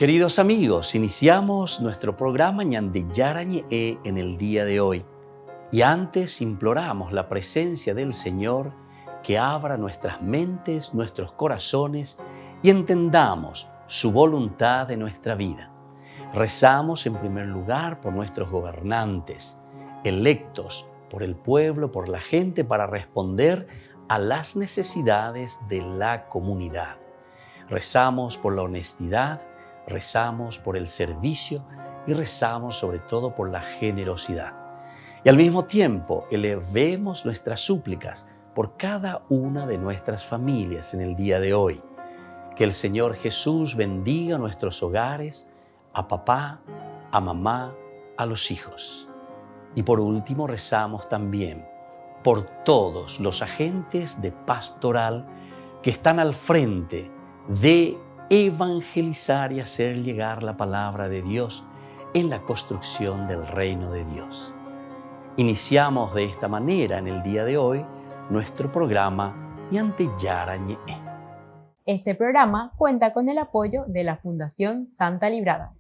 Queridos amigos, iniciamos nuestro programa Ñande Yarañe en el día de hoy. Y antes imploramos la presencia del Señor que abra nuestras mentes, nuestros corazones y entendamos su voluntad de nuestra vida. Rezamos en primer lugar por nuestros gobernantes, electos por el pueblo, por la gente, para responder a las necesidades de la comunidad. Rezamos por la honestidad, rezamos por el servicio y rezamos sobre todo por la generosidad. Y al mismo tiempo elevemos nuestras súplicas por cada una de nuestras familias en el día de hoy. Que el Señor Jesús bendiga nuestros hogares, a papá, a mamá, a los hijos. Y por último rezamos también por todos los agentes de pastoral que están al frente de evangelizar y hacer llegar la palabra de Dios en la construcción del reino de Dios. Iniciamos de esta manera en el día de hoy nuestro programa Ñande Yarañe. Este programa cuenta con el apoyo de la Fundación Santa Librada.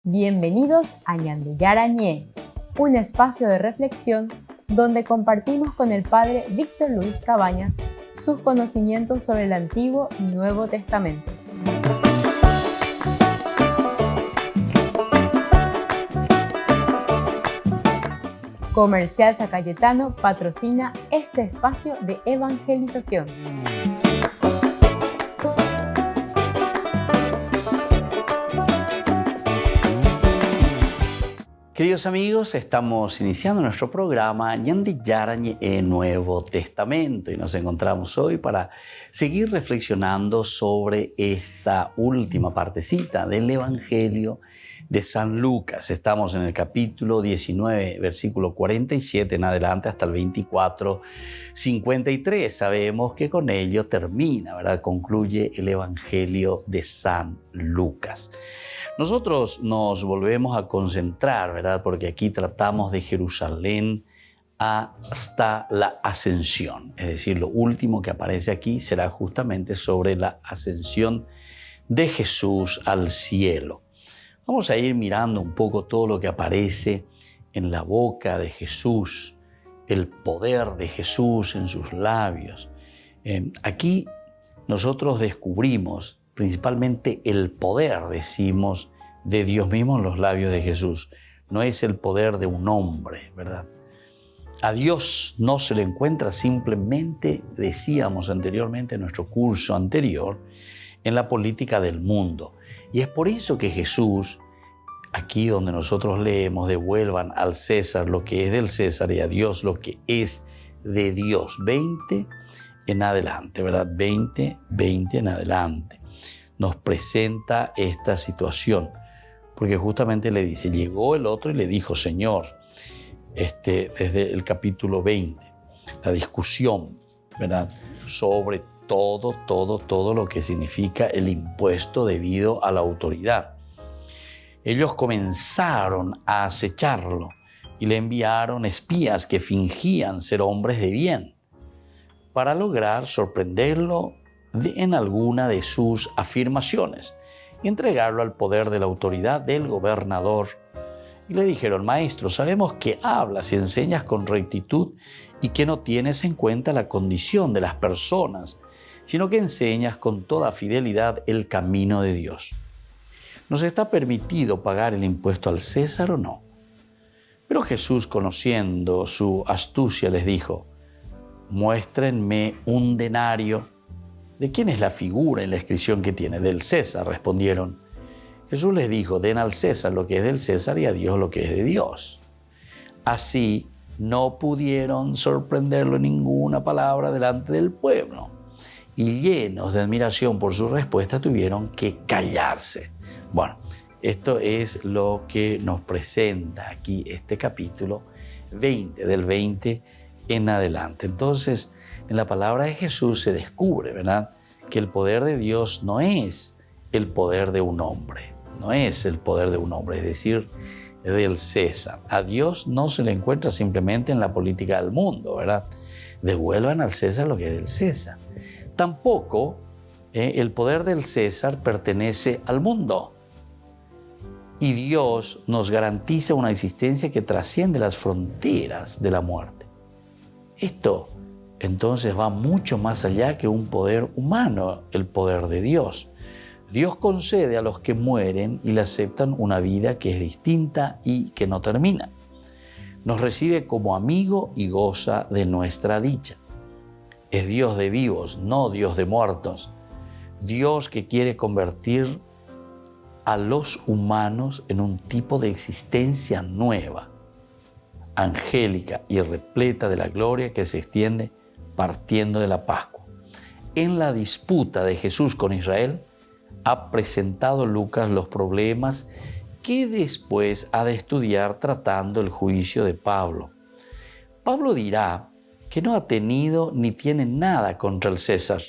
Bienvenidos a Ñande Yarañe, un espacio de reflexión donde compartimos con el Padre Víctor Luis Cabañas sus conocimientos sobre el Antiguo y Nuevo Testamento. Comercial San Cayetano patrocina este espacio de evangelización. Queridos amigos, estamos iniciando nuestro programa Ñande Yarañe Nuevo Testamento y nos encontramos hoy para seguir reflexionando sobre esta última partecita del Evangelio de San Lucas. Estamos en el capítulo 19, versículo 47 en adelante hasta el 24, 53. Sabemos que con ello termina, ¿verdad? Concluye el Evangelio de San Lucas. Nosotros nos volvemos a concentrar, ¿verdad? Porque aquí tratamos de Jerusalén hasta la ascensión. Es decir, lo último que aparece aquí será justamente sobre la ascensión de Jesús al cielo. Vamos a ir mirando un poco todo lo que aparece en la boca de Jesús, el poder de Jesús en sus labios. Aquí nosotros descubrimos principalmente el poder, decimos, de Dios mismo en los labios de Jesús. No es el poder de un hombre, ¿verdad? A Dios no se le encuentra simplemente, decíamos anteriormente en nuestro curso anterior, en la política del mundo. Y es por eso que Jesús, aquí donde nosotros leemos, devuelvan al César lo que es del César y a Dios lo que es de Dios. 20 en adelante, ¿verdad? 20 en adelante. Nos presenta esta situación, porque justamente le dice, llegó el otro y le dijo, Señor, desde el capítulo 20, la discusión, ¿verdad? Sobre todo lo que significa el impuesto debido a la autoridad. Ellos comenzaron a acecharlo y le enviaron espías que fingían ser hombres de bien para lograr sorprenderlo en alguna de sus afirmaciones y entregarlo al poder de la autoridad del gobernador. Y le dijeron, Maestro, sabemos que hablas y enseñas con rectitud y que no tienes en cuenta la condición de las personas, sino que enseñas con toda fidelidad el camino de Dios. ¿Nos está permitido pagar el impuesto al César o no? Pero Jesús, conociendo su astucia, les dijo, muéstrenme un denario. ¿De quién es la figura y la inscripción que tiene? Del César, respondieron. Jesús les dijo, den al César lo que es del César y a Dios lo que es de Dios. Así no pudieron sorprenderlo en ninguna palabra delante del pueblo. Y llenos de admiración por su respuesta tuvieron que callarse. Bueno, esto es lo que nos presenta aquí este capítulo 20, del 20 en adelante. Entonces, en la palabra de Jesús se descubre, ¿verdad?, que el poder de Dios no es el poder de un hombre, no es el poder de un hombre, es decir, del César. A Dios no se le encuentra simplemente en la política del mundo, ¿verdad? Devuelvan al César lo que es del César. Tampoco El poder del César pertenece al mundo y Dios nos garantiza una existencia que trasciende las fronteras de la muerte. Esto entonces va mucho más allá que un poder humano, el poder de Dios. Dios concede a los que mueren y le aceptan una vida que es distinta y que no termina. Nos recibe como amigo y goza de nuestra dicha. Es Dios de vivos, no Dios de muertos. Dios que quiere convertir a los humanos en un tipo de existencia nueva, angélica y repleta de la gloria que se extiende partiendo de la Pascua. En la disputa de Jesús con Israel, ha presentado Lucas los problemas que después ha de estudiar tratando el juicio de Pablo. Pablo dirá que no ha tenido ni tiene nada contra el César.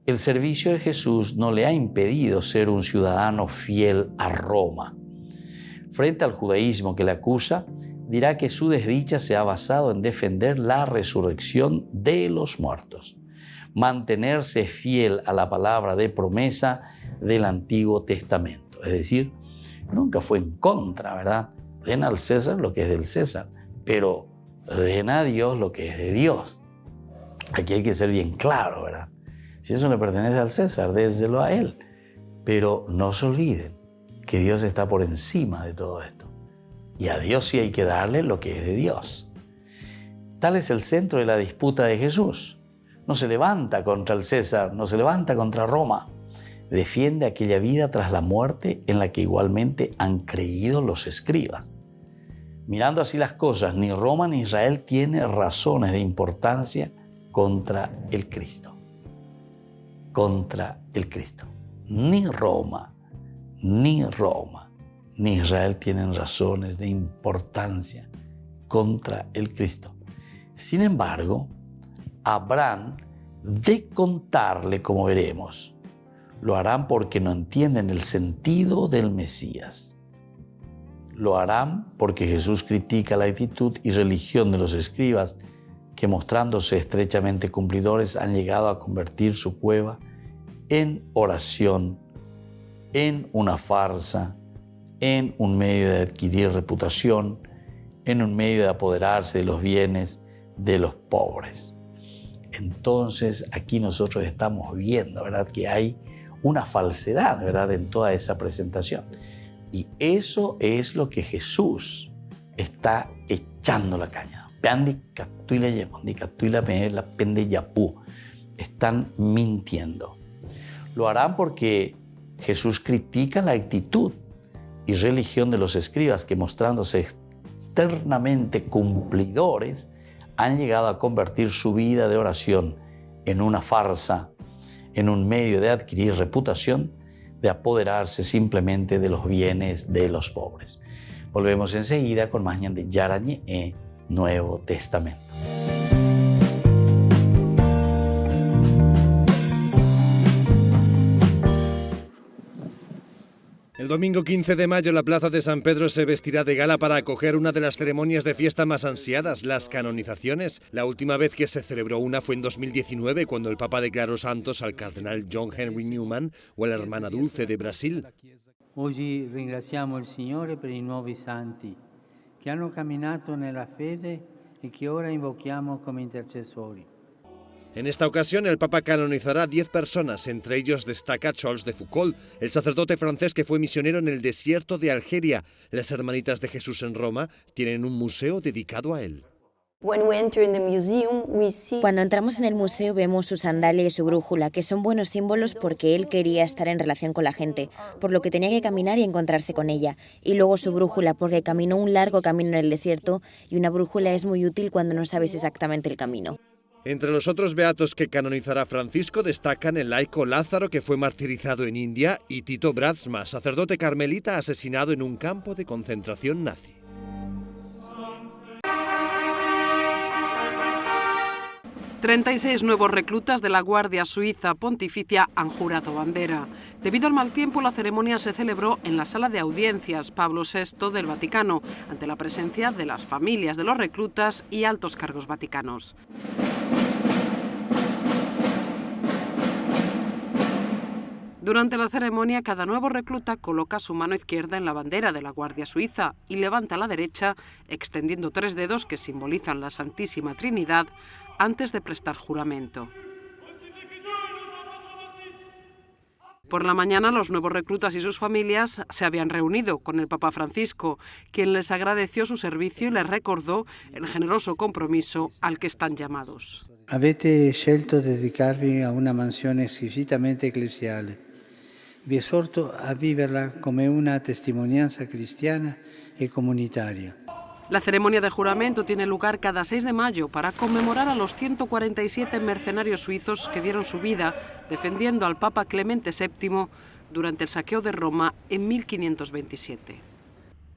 El servicio de Jesús no le ha impedido ser un ciudadano fiel a Roma. Frente al judaísmo que le acusa, dirá que su desdicha se ha basado en defender la resurrección de los muertos, mantenerse fiel a la palabra de promesa del Antiguo Testamento. Es decir, nunca fue en contra, ¿verdad? Den al César lo que es del César, pero den a Dios lo que es de Dios. Aquí hay que ser bien claro, ¿verdad? Si eso le pertenece al César, déselo a él. Pero no se olviden que Dios está por encima de todo esto. Y a Dios sí hay que darle lo que es de Dios. Tal es el centro de la disputa de Jesús. No se levanta contra el César, no se levanta contra Roma. Defiende aquella vida tras la muerte en la que igualmente han creído los escribas. Mirando así las cosas, ni Roma ni Israel tienen razones de importancia contra el Cristo. Contra el Cristo. Ni Roma, ni Israel tienen razones de importancia contra el Cristo. Sin embargo, habrán de contarle, como veremos. Lo harán porque no entienden el sentido del Mesías. Lo harán porque Jesús critica la actitud y religión de los escribas que, mostrándose estrechamente cumplidores, han llegado a convertir su cueva en oración, en una farsa, en un medio de adquirir reputación, en un medio de apoderarse de los bienes de los pobres. Entonces aquí nosotros estamos viendo, ¿verdad?, que hay una falsedad, ¿verdad?, en toda esa presentación. Y eso es lo que Jesús está echando la caña. Están mintiendo. Lo harán porque Jesús critica la actitud y religión de los escribas que, mostrándose externamente cumplidores, han llegado a convertir su vida de oración en una farsa, en un medio de adquirir reputación, de apoderarse simplemente de los bienes de los pobres. Volvemos enseguida con más de Yarañe Nuevo Testamento. El domingo 15 de mayo la plaza de San Pedro se vestirá de gala para acoger una de las ceremonias de fiesta más ansiadas, las canonizaciones. La última vez que se celebró una fue en 2019, cuando el Papa declaró santos al cardenal John Henry Newman o a la hermana Dulce de Brasil. Oggi ringraziamo il Signore per i nuovi santi che hanno camminato nella fede e che ora invochiamo come intercessori. En esta ocasión el Papa canonizará 10 personas, entre ellos destaca Charles de Foucauld, el sacerdote francés que fue misionero en el desierto de Algeria. Las Hermanitas de Jesús en Roma tienen un museo dedicado a él. Cuando entramos en el museo vemos su sandalia y su brújula, que son buenos símbolos porque él quería estar en relación con la gente, por lo que tenía que caminar y encontrarse con ella. Y luego su brújula, porque caminó un largo camino en el desierto, y una brújula es muy útil cuando no sabes exactamente el camino. Entre los otros beatos que canonizará Francisco destacan el laico Lázaro, que fue martirizado en India, y Tito Bradsma, sacerdote carmelita asesinado en un campo de concentración nazi. ...36 nuevos reclutas de la Guardia Suiza Pontificia han jurado bandera. Debido al mal tiempo, la ceremonia se celebró en la sala de audiencias Pablo VI del Vaticano, ante la presencia de las familias de los reclutas y altos cargos vaticanos. Durante la ceremonia, cada nuevo recluta coloca su mano izquierda en la bandera de la Guardia Suiza y levanta la derecha, extendiendo 3 dedos que simbolizan la Santísima Trinidad, antes de prestar juramento. Por la mañana, los nuevos reclutas y sus familias se habían reunido con el Papa Francisco, quien les agradeció su servicio y les recordó el generoso compromiso al que están llamados. Avete scelto di dedicarvi a una mansione squisitamente eclesiale. Vi esorto a viverla come una testimonianza cristiana e comunitaria. La ceremonia de juramento tiene lugar cada 6 de mayo para conmemorar a los 147 mercenarios suizos que dieron su vida defendiendo al Papa Clemente VII durante el saqueo de Roma en 1527.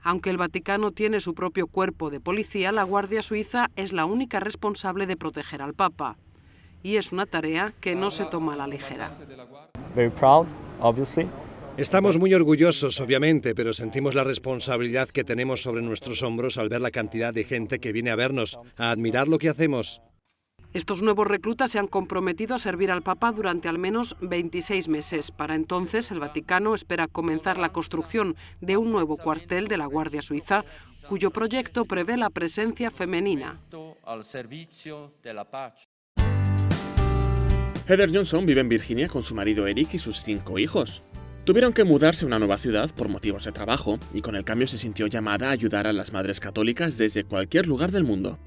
Aunque el Vaticano tiene su propio cuerpo de policía, la Guardia Suiza es la única responsable de proteger al Papa. Y es una tarea que no se toma a la ligera. Very proud, obviously. Estamos muy orgullosos, obviamente, pero sentimos la responsabilidad que tenemos sobre nuestros hombros al ver la cantidad de gente que viene a vernos, a admirar lo que hacemos. Estos nuevos reclutas se han comprometido a servir al Papa durante al menos 26 meses. Para entonces, el Vaticano espera comenzar la construcción de un nuevo cuartel de la Guardia Suiza, cuyo proyecto prevé la presencia femenina. Heather Johnson vive en Virginia con su marido Eric y sus 5 hijos. Tuvieron que mudarse a una nueva ciudad por motivos de trabajo y con el cambio se sintió llamada a ayudar a las madres católicas desde cualquier lugar del mundo.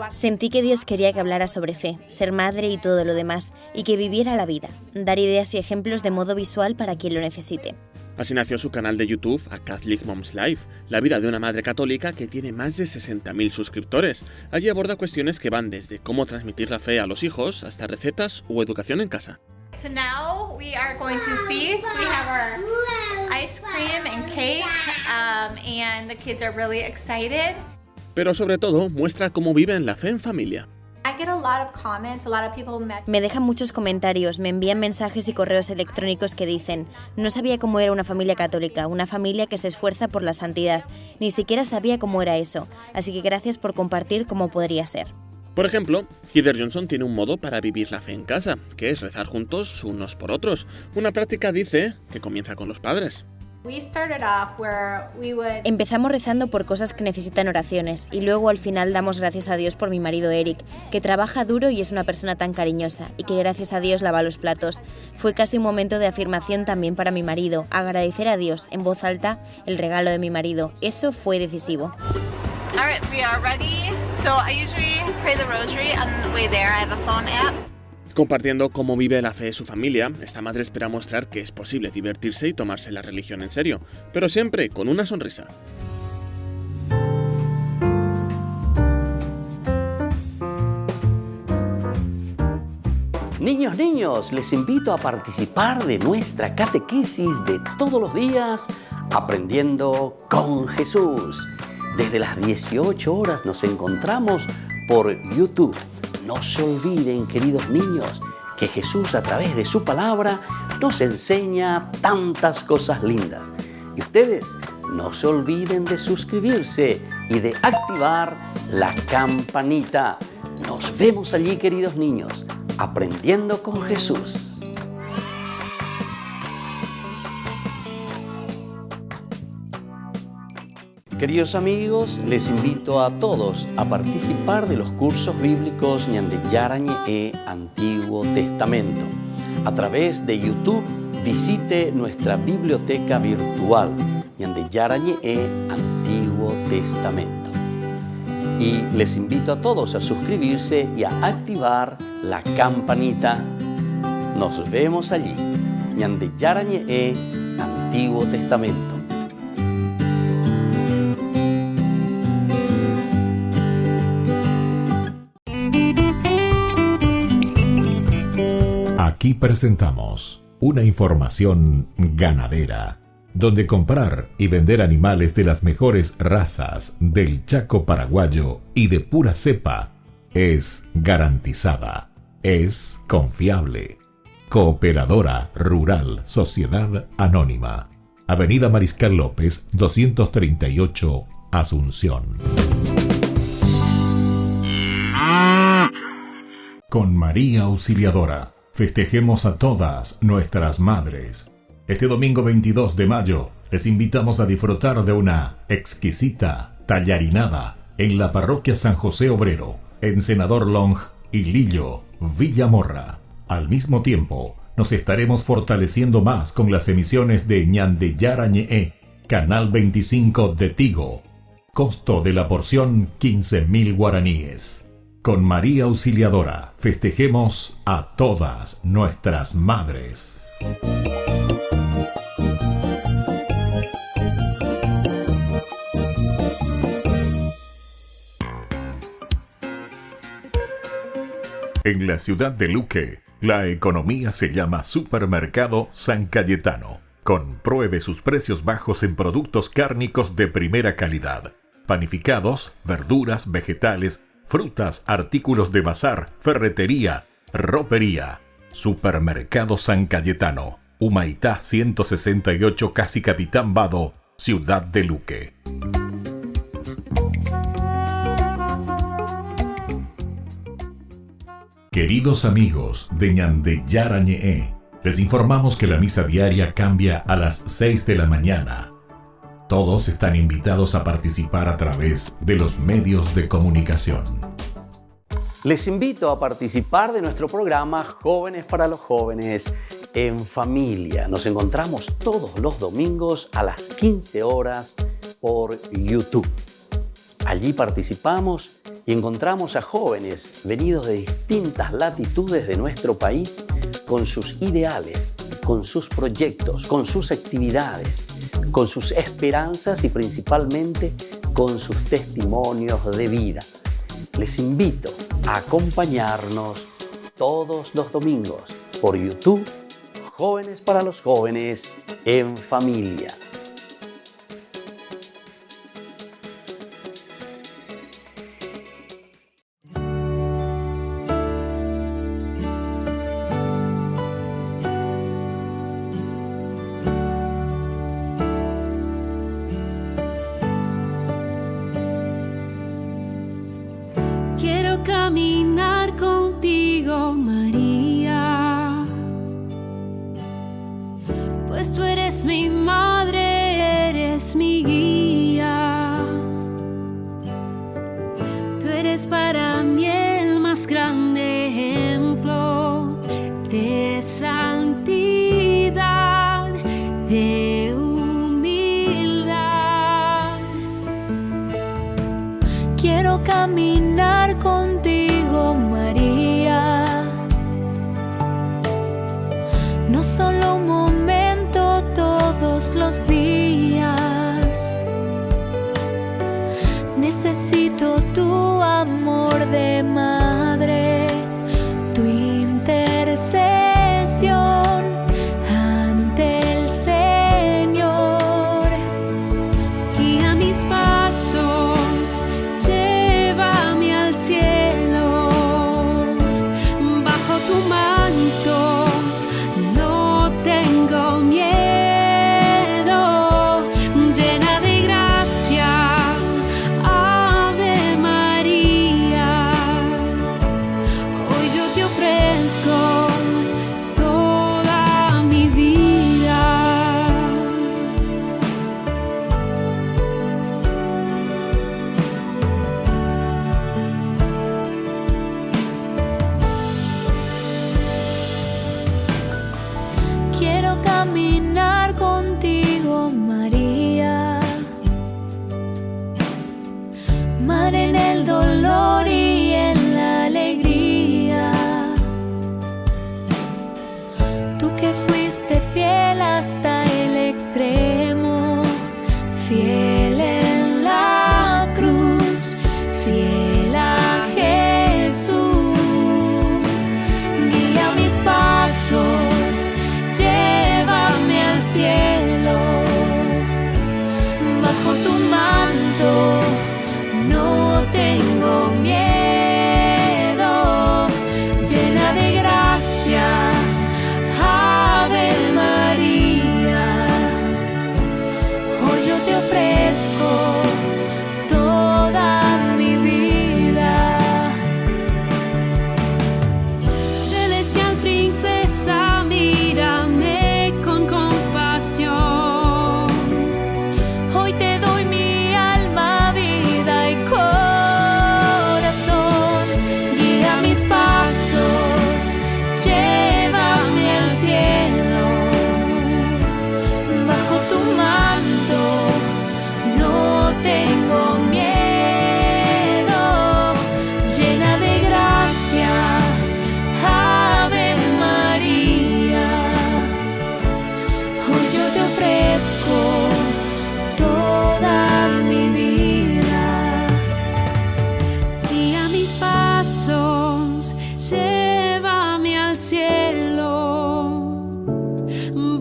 Sentí que Dios quería que hablara sobre fe, ser madre y todo lo demás, y que viviera la vida, dar ideas y ejemplos de modo visual para quien lo necesite. Así nació su canal de YouTube, A Catholic Mom's Life, la vida de una madre católica que tiene más de 60.000 suscriptores. Allí aborda cuestiones que van desde cómo transmitir la fe a los hijos hasta recetas o educación en casa. So now we are going to feast. We have our ice cream and cake, and the kids are really excited. Pero sobre todo muestra cómo viven la fe en familia. Me dejan muchos comentarios, me envían mensajes y correos electrónicos que dicen: no sabía cómo era una familia católica, una familia que se esfuerza por la santidad, ni siquiera sabía cómo era eso, así que gracias por compartir cómo podría ser. Por ejemplo, Heather Johnson tiene un modo para vivir la fe en casa, que es rezar juntos unos por otros. Una práctica, dice, que comienza con los padres. Empezamos rezando por cosas que necesitan oraciones y luego al final damos gracias a Dios por mi marido Eric, que trabaja duro y es una persona tan cariñosa y que gracias a Dios lava los platos. Fue casi un momento de afirmación también para mi marido, agradecer a Dios en voz alta el regalo de mi marido. Eso fue decisivo. All right, we are ready. So I usually pray the rosary on the way there. I have a phone app. Compartiendo cómo vive la fe su familia, esta madre espera mostrar que es posible divertirse y tomarse la religión en serio, pero siempre con una sonrisa. Niños, les invito a participar de nuestra catequesis de todos los días, Aprendiendo con Jesús. Desde las 18 horas nos encontramos por YouTube. No se olviden, queridos niños, que Jesús a través de su palabra nos enseña tantas cosas lindas. Y ustedes no se olviden de suscribirse y de activar la campanita. Nos vemos allí, queridos niños, aprendiendo con Jesús. Queridos amigos, les invito a todos a participar de los cursos bíblicos Ñande Yarañe e Antiguo Testamento. A través de YouTube, visite nuestra biblioteca virtual Ñande Yarañe e Antiguo Testamento. Y les invito a todos a suscribirse y a activar la campanita. Nos vemos allí. Ñande Yarañe e Antiguo Testamento. Aquí presentamos una información ganadera, donde comprar y vender animales de las mejores razas del Chaco paraguayo y de pura cepa es garantizada, es confiable. Cooperadora Rural Sociedad Anónima, Avenida Mariscal López, 238, Asunción. Con María Auxiliadora, festejemos a todas nuestras madres. Este domingo 22 de mayo les invitamos a disfrutar de una exquisita tallarinada en la parroquia San José Obrero, en Senador Long y Lillo, Villamorra. Al mismo tiempo, nos estaremos fortaleciendo más con las emisiones de Ñandeyara Ñe'e, Canal 25 de Tigo. Costo de la porción 15.000 guaraníes. Con María Auxiliadora, festejemos a todas nuestras madres. En la ciudad de Luque, la economía se llama Supermercado San Cayetano. Compruebe sus precios bajos en productos cárnicos de primera calidad. Panificados, verduras, vegetales, frutas, artículos de bazar, ferretería, ropería. Supermercado San Cayetano, Humaitá 168, Casi Capitán Vado, ciudad de Luque. Queridos amigos de Ñandeyara Ñe'e, les informamos que la misa diaria cambia a las 6 de la mañana. Todos están invitados a participar a través de los medios de comunicación. Les invito a participar de nuestro programa Jóvenes para los Jóvenes en Familia. Nos encontramos todos los domingos a las 15 horas por YouTube. Allí participamos y encontramos a jóvenes venidos de distintas latitudes de nuestro país con sus ideales, con sus proyectos, con sus actividades, con sus esperanzas y principalmente con sus testimonios de vida. Les invito a acompañarnos todos los domingos por YouTube, Jóvenes para los Jóvenes en Familia. Caminar contigo, María, pues tú eres mi madre, eres mi guía. Tú eres para mí el más grande ejemplo de santidad, de humildad. Quiero caminar contigo, María, no solo un momento, todos los días. Necesito tu amor de madre, tu intercesión ante el Señor. Guía mis pasos, llévame al cielo, bajo tu manto no tengo miedo, llena de gracia, Ave María. Hoy yo te ofrezco toda mi vida. Quiero caminar contigo, María, mar en el dolor y en la alegría. Tú que fuiste fiel hasta el extremo, fiel en la cruz, fiel a Jesús. Guía mis pasos, llévame al cielo, bajo tu manto no te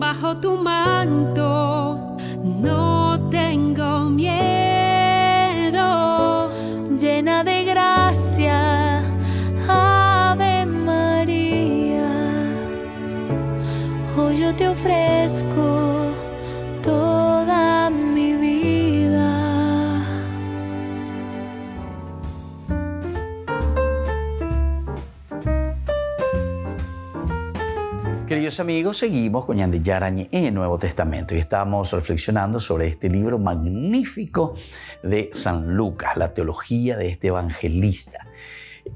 bajo tu manto, no tengo miedo. Llena de gracia, Ave María, hoy yo te ofrezco toda mi vida. Queridos amigos, seguimos con Ñande Yarañe en el Nuevo Testamento y estamos reflexionando sobre este libro magnífico de San Lucas, la teología de este evangelista.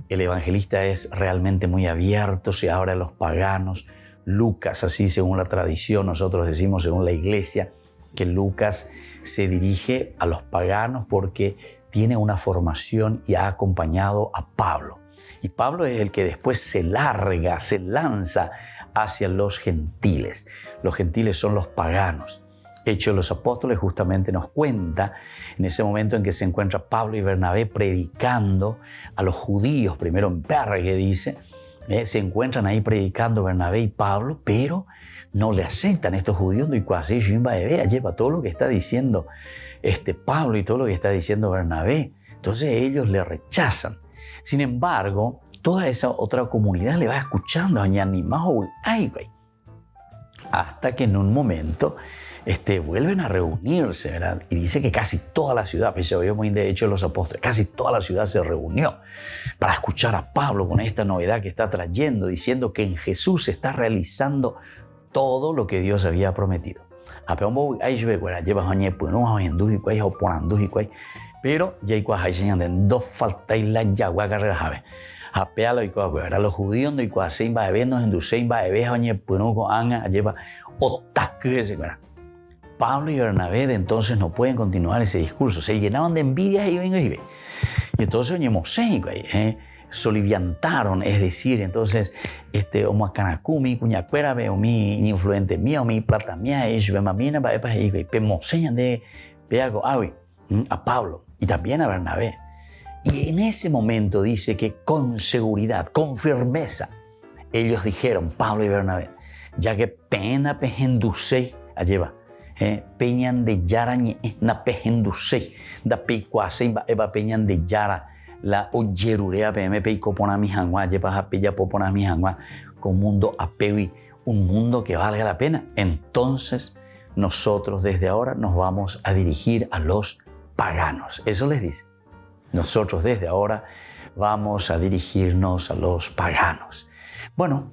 El evangelista es realmente muy abierto, se abre a los paganos. Lucas, así según la tradición, nosotros decimos según la iglesia, que Lucas se dirige a los paganos porque tiene una formación y ha acompañado a Pablo. Y Pablo es el que después se lanza hacia los gentiles. Los gentiles son los paganos. Hechos de los Apóstoles justamente nos cuenta en ese momento en que se encuentra Pablo y Bernabé predicando a los judíos, primero en Pergue dice, se encuentran ahí predicando Bernabé y Pablo, pero no le aceptan estos judíos y cuasi lleva todo lo que está diciendo Pablo y todo lo que está diciendo Bernabé. Entonces ellos le rechazan. Sin embargo, toda esa otra comunidad le va escuchando hasta que en un momento vuelven a reunirse, ¿verdad? Y dice que casi toda la ciudad, pues se oye muy de hecho los apóstoles, casi toda la ciudad se reunió para escuchar a Pablo con esta novedad que está trayendo, diciendo que en Jesús se está realizando todo lo que Dios había prometido. Pero ya hay dos falta y la yagua carrera jave. Apealo y coa, los judíos y coa se va bebiendo en Dusein va beber oñe puno anga lleva otaque se cara. Pablo y Bernabé de entonces no pueden continuar ese discurso, se llenaban de envidia y entonces oñe moseico soliviantaron, es decir, entonces omacanacumi cuñacuera veo mi influente mío mi plata mía es mamina va epa y pemoseñan de peago a Pablo y también a Bernabé. Y en ese momento dice que con seguridad, con firmeza, ellos dijeron, Pablo y Bernabé, ya que pena pehendusei, alleva, peñan de yara na pehendusei, da peicuasei va eva peñan de yara, la oyerurea pm peicopona mi hangua, lleva a pella popona mi hangua, con mundo apewi, un mundo que valga la pena. Entonces, nosotros desde ahora nos vamos a dirigir a los paganos. Eso les dice. Nosotros desde ahora vamos a dirigirnos a los paganos. Bueno,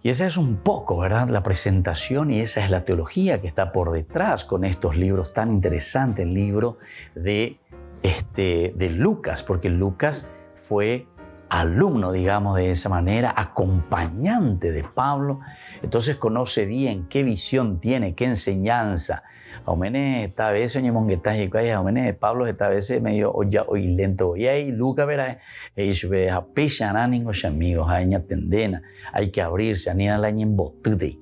y esa es un poco, ¿verdad?, la presentación y esa es la teología que está por detrás con estos libros tan interesantes. El libro de Lucas, porque Lucas fue alumno, digamos de esa manera, acompañante de Pablo. Entonces conoce bien qué visión tiene, qué enseñanza. Esta vez Pablo esta vez medio hoy lento y Lucas verá amigos hay que abrirse anila la embotute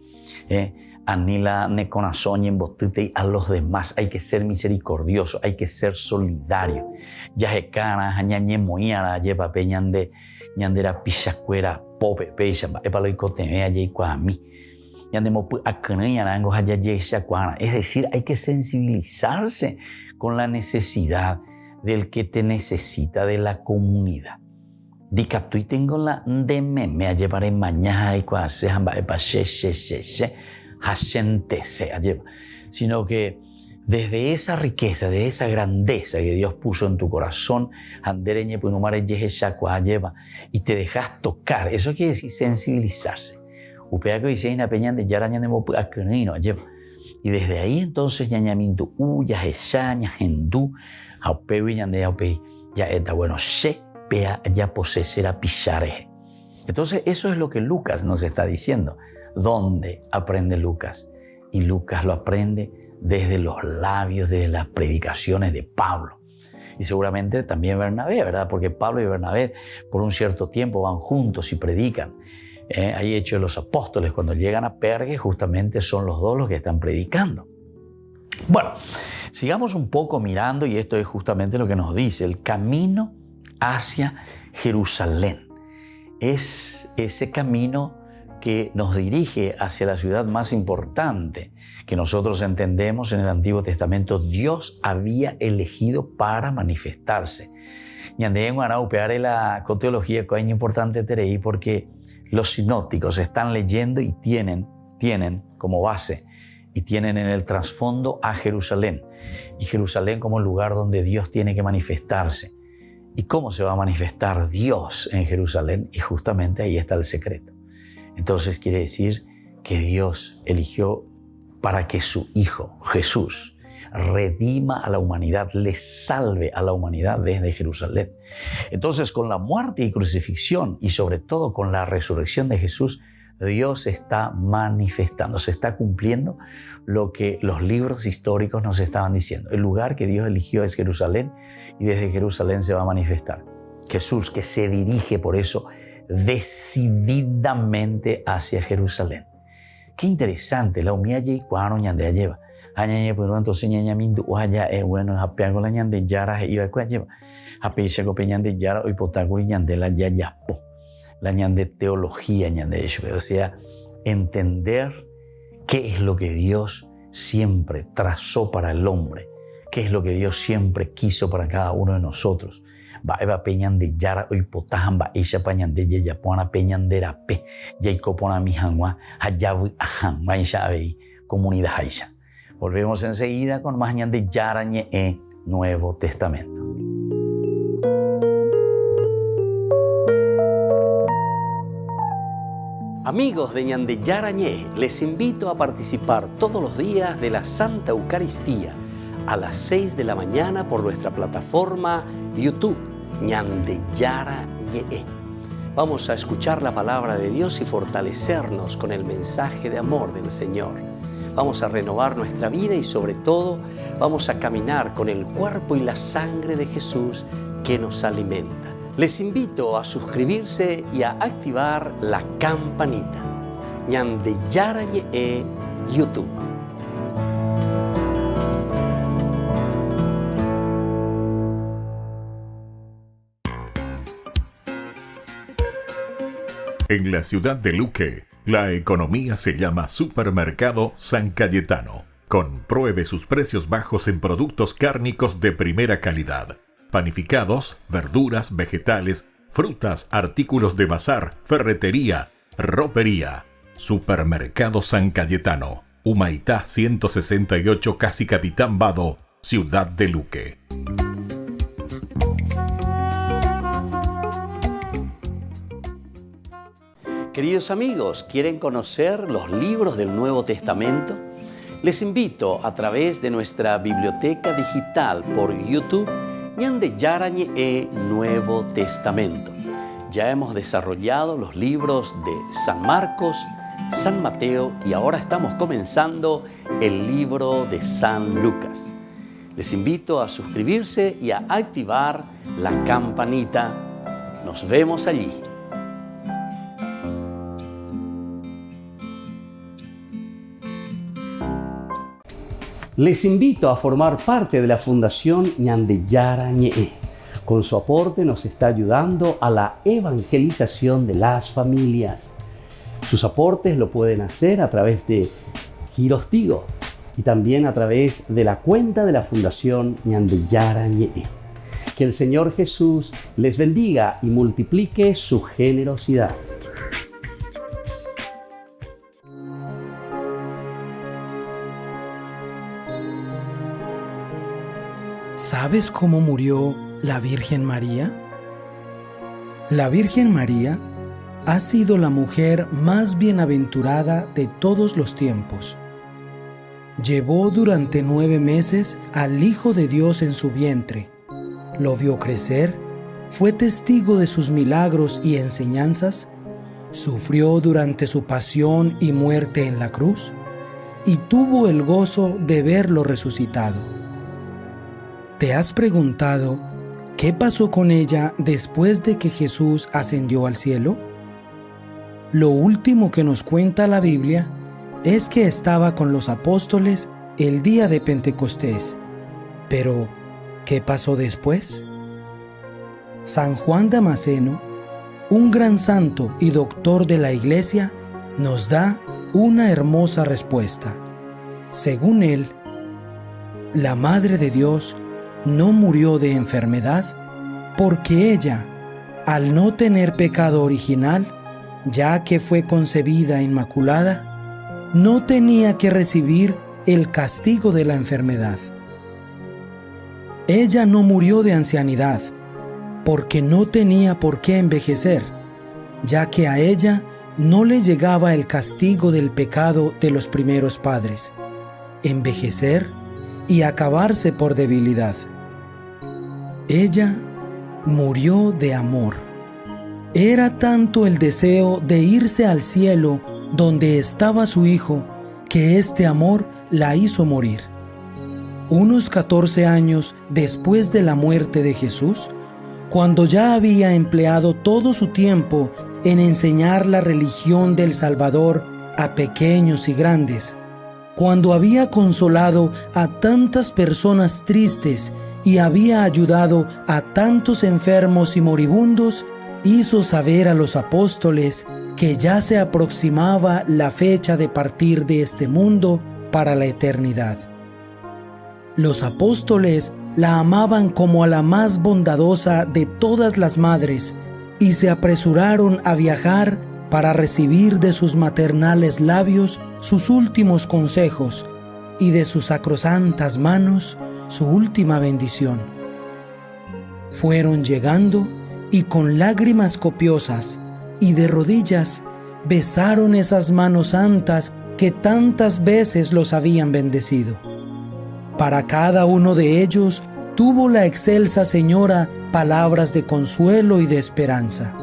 anila neconazoña embotute a los demás, hay que ser misericordioso, hay que ser solidario. Ya se cara ñañe moiara lleva peñande ñandera pichacuera pope pecha epalo y cotemea y cuami. Es decir, hay que sensibilizarse con la necesidad del que te necesita de la comunidad. Dica tú y tengo la de me llevaré mañana y cuase sino que desde esa riqueza, de esa grandeza que Dios puso en tu corazón, y te dejas tocar. Eso quiere decir sensibilizarse. Y desde ahí entonces entonces eso es lo que Lucas nos está diciendo. ¿Dónde aprende Lucas? Y Lucas lo aprende desde los labios, desde las predicaciones de Pablo. Y seguramente también Bernabé, ¿verdad? Porque Pablo y Bernabé por un cierto tiempo van juntos y predican. Hay Hechos de los Apóstoles, cuando llegan a Pergue, justamente son los dos los que están predicando. Bueno, sigamos un poco mirando, y esto es justamente lo que nos dice, el camino hacia Jerusalén. Es ese camino que nos dirige hacia la ciudad más importante que nosotros entendemos en el Antiguo Testamento, Dios había elegido para manifestarse. Y en la teología que es importante tener porque los sinópticos están leyendo y tienen como base y tienen en el trasfondo a Jerusalén. Y Jerusalén como el lugar donde Dios tiene que manifestarse. ¿Y cómo se va a manifestar Dios en Jerusalén? Y justamente ahí está el secreto. Entonces quiere decir que Dios eligió para que su Hijo, Jesús, redima a la humanidad, le salve a la humanidad desde Jerusalén. Entonces, con la muerte y crucifixión y sobre todo con la resurrección de Jesús, Dios está manifestando, se está cumpliendo lo que los libros históricos nos estaban diciendo. El lugar que Dios eligió es Jerusalén y desde Jerusalén se va a manifestar. Jesús que se dirige por eso decididamente hacia Jerusalén. Qué interesante, la humilla y cuando ñande lleva. Añañe pues entonces ñaña mindu allá bueno hapeago la ñande yara iba cuá lleva. Apeisha cope ñande yara hoy potaguri ñande la yayapo. La ñande teología ñande eso, o sea, entender qué es lo que Dios siempre trazó para el hombre, qué es lo que Dios siempre quiso para cada uno de nosotros. Va eva peñan de yara hoy potajan va ella pañan de ya pona peñan de rape ya y copona mi hanwa allá voy ajan va ella ahí comunidad aisha. Volvemos enseguida con más ñan de yara ñe Nuevo Testamento. Amigos de Ñande Yarañé, les invito a participar todos los días de la Santa Eucaristía a las 6 de la mañana por nuestra plataforma YouTube, Ñande Yarañé. Vamos a escuchar la palabra de Dios y fortalecernos con el mensaje de amor del Señor. Vamos a renovar nuestra vida y sobre todo vamos a caminar con el cuerpo y la sangre de Jesús que nos alimenta. Les invito a suscribirse y a activar la campanita. Ñande Yarañé YouTube. En la ciudad de Luque, la economía se llama Supermercado San Cayetano. Compruebe sus precios bajos en productos cárnicos de primera calidad. Panificados, verduras, vegetales, frutas, artículos de bazar, ferretería, ropería. Supermercado San Cayetano, Humaitá 168, Casi Capitán Vado, Ciudad de Luque. Queridos amigos, ¿quieren conocer los libros del Nuevo Testamento? Les invito a través de nuestra biblioteca digital por YouTube Ñande Yarañé Nuevo Testamento. Ya hemos desarrollado los libros de San Marcos, San Mateo y ahora estamos comenzando el libro de San Lucas. Les invito a suscribirse y a activar la campanita. Nos vemos allí. Les invito a formar parte de la Fundación Ñande Yarañé. Con su aporte nos está ayudando a la evangelización de las familias. Sus aportes lo pueden hacer a través de Giros Tigo y también a través de la cuenta de la Fundación Ñande Yarañé. Que el Señor Jesús les bendiga y multiplique su generosidad. ¿Sabes cómo murió la Virgen María? La Virgen María ha sido la mujer más bienaventurada de todos los tiempos. Llevó durante 9 meses al Hijo de Dios en su vientre, lo vio crecer, fue testigo de sus milagros y enseñanzas, sufrió durante su pasión y muerte en la cruz y tuvo el gozo de verlo resucitado. ¿Te has preguntado qué pasó con ella después de que Jesús ascendió al cielo? Lo último que nos cuenta la Biblia es que estaba con los apóstoles el día de Pentecostés. Pero, ¿qué pasó después? San Juan Damasceno, un gran santo y doctor de la Iglesia, nos da una hermosa respuesta. Según él, la Madre de Dios no murió de enfermedad porque ella, al no tener pecado original, ya que fue concebida inmaculada, no tenía que recibir el castigo de la enfermedad. Ella no murió de ancianidad porque no tenía por qué envejecer, ya que a ella no le llegaba el castigo del pecado de los primeros padres, envejecer y acabarse por debilidad. Ella murió de amor. Era tanto el deseo de irse al cielo donde estaba su hijo, que este amor la hizo morir. Unos 14 años después de la muerte de Jesús, cuando ya había empleado todo su tiempo en enseñar la religión del Salvador a pequeños y grandes, cuando había consolado a tantas personas tristes y había ayudado a tantos enfermos y moribundos, hizo saber a los apóstoles que ya se aproximaba la fecha de partir de este mundo para la eternidad. Los apóstoles la amaban como a la más bondadosa de todas las madres y se apresuraron a viajar para recibir de sus maternales labios sus últimos consejos y de sus sacrosantas manos su última bendición. Fueron llegando y con lágrimas copiosas y de rodillas besaron esas manos santas que tantas veces los habían bendecido. Para cada uno de ellos tuvo la excelsa señora palabras de consuelo y de esperanza.